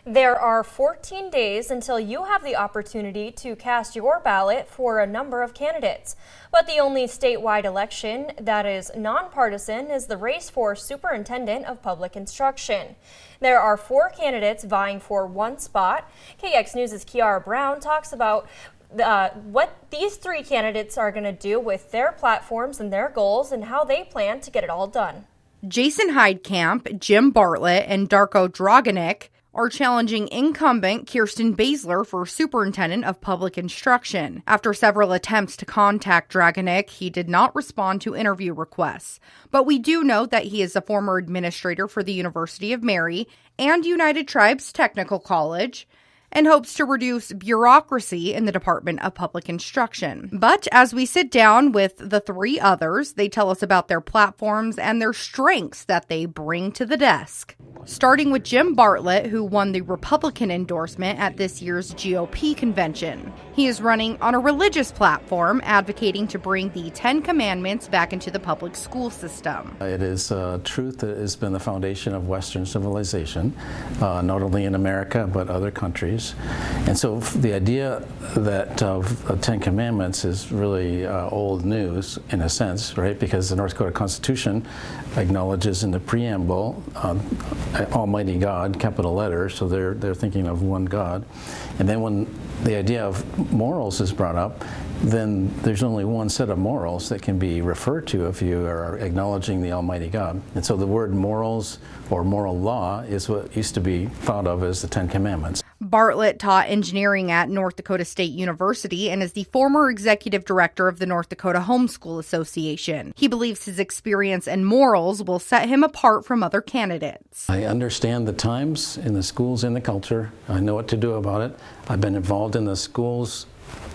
There are 14 days until you have the opportunity to cast your ballot for a number of candidates. But the only statewide election that is nonpartisan is the race for Superintendent of Public Instruction. There are 4 candidates vying for one spot. KX News' Kiara Brown talks about what these 3 candidates are going to do with their platforms and their goals and how they plan to get it all done. Jason Heidkamp, Jim Bartlett, and Darko Draganic are challenging incumbent Kirsten Baszler for Superintendent of Public Instruction. After several attempts to contact Draganic, he did not respond to interview requests. But we do know that he is a former administrator for the University of Mary and United Tribes Technical College, and hopes to reduce bureaucracy in the Department of Public Instruction. But as we sit down with the 3 others, they tell us about their platforms and their strengths that they bring to the desk. Starting with Jim Bartlett, who won the Republican endorsement at this year's GOP convention. He is running on a religious platform, advocating to bring the 10 Commandments back into the public school system. It is truth that has been the foundation of Western civilization, not only in America, but other countries. And so the idea that of 10 Commandments is really old news in a sense, right? Because the North Dakota Constitution acknowledges in the preamble Almighty God, capital letters, so they're thinking of one God. And then when the idea of morals is brought up, then there's only one set of morals that can be referred to if you are acknowledging the Almighty God. And so the word morals or moral law is what used to be thought of as the 10 Commandments. Bartlett taught engineering at North Dakota State University and is the former executive director of the North Dakota Homeschool Association. He believes his experience and morals will set him apart from other candidates. I understand the times in the schools and the culture. I know what to do about it. I've been involved in the schools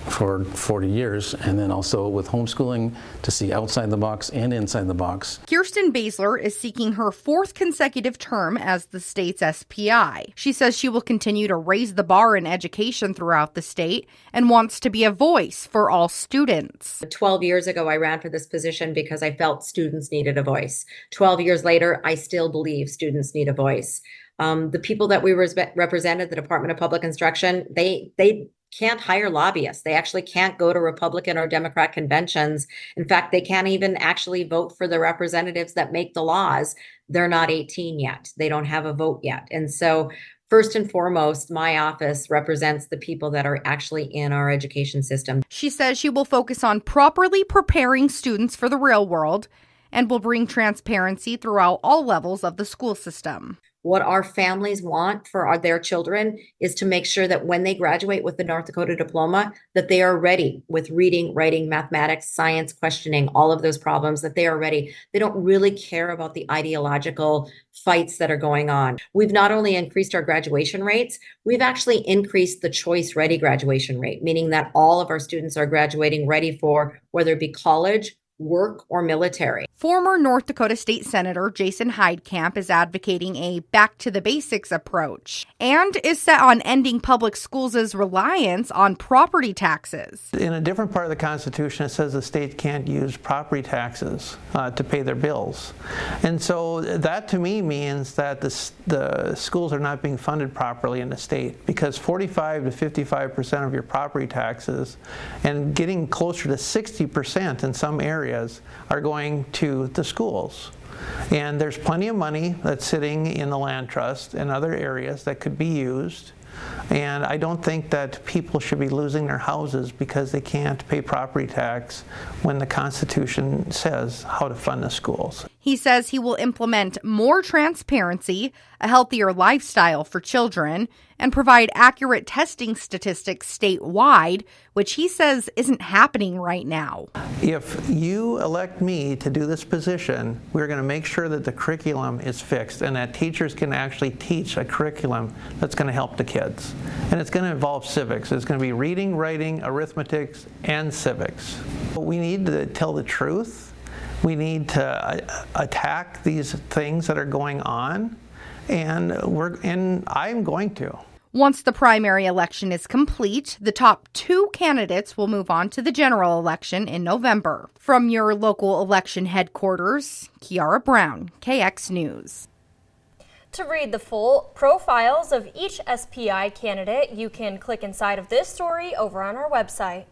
for 40 years, and then also with homeschooling to see outside the box and inside the box. Kirsten Baszler is seeking her 4th consecutive term as the state's SPI. She says she will continue to raise the bar in education throughout the state and wants to be a voice for all students. 12 years ago, I ran for this position because I felt students needed a voice. 12 years later, I still believe students need a voice. The people that we represented, the Department of Public Instruction, they can't hire lobbyists. They actually can't go to Republican or Democrat conventions. In fact, they can't even actually vote for the representatives that make the laws. They're not 18 yet. They don't have a vote yet. And so first and foremost, my office represents the people that are actually in our education system. She says she will focus on properly preparing students for the real world and will bring transparency throughout all levels of the school system. What our families want for their children is to make sure that when they graduate with the North Dakota diploma, that they are ready with reading, writing, mathematics, science, questioning, all of those problems, that they are ready. They don't really care about the ideological fights that are going on. We've not only increased our graduation rates, we've actually increased the choice ready graduation rate, meaning that all of our students are graduating ready for whether it be college, work, or military. Former North Dakota State Senator Jason Heidkamp is advocating a back-to-the-basics approach and is set on ending public schools' reliance on property taxes. In a different part of the Constitution, it says the state can't use property taxes to pay their bills. And so that to me means that the schools are not being funded properly in the state, because 45 to 55% of your property taxes and getting closer to 60% in some areas are going to the schools. And there's plenty of money that's sitting in the land trust and other areas that could be used. And I don't think that people should be losing their houses because they can't pay property tax when the Constitution says how to fund the schools. He says he will implement more transparency, a healthier lifestyle for children, and provide accurate testing statistics statewide, which he says isn't happening right now. If you elect me to do this position, we're going to make sure that the curriculum is fixed and that teachers can actually teach a curriculum that's going to help the kids. And it's going to involve civics. It's going to be reading, writing, arithmetic, and civics. We need to tell the truth. We need to attack these things that are going on, and I'm going to. Once the primary election is complete, the top 2 candidates will move on to the general election in November. From your local election headquarters, Kiara Brown, KX News. To read the full profiles of each SPI candidate, you can click inside of this story over on our website.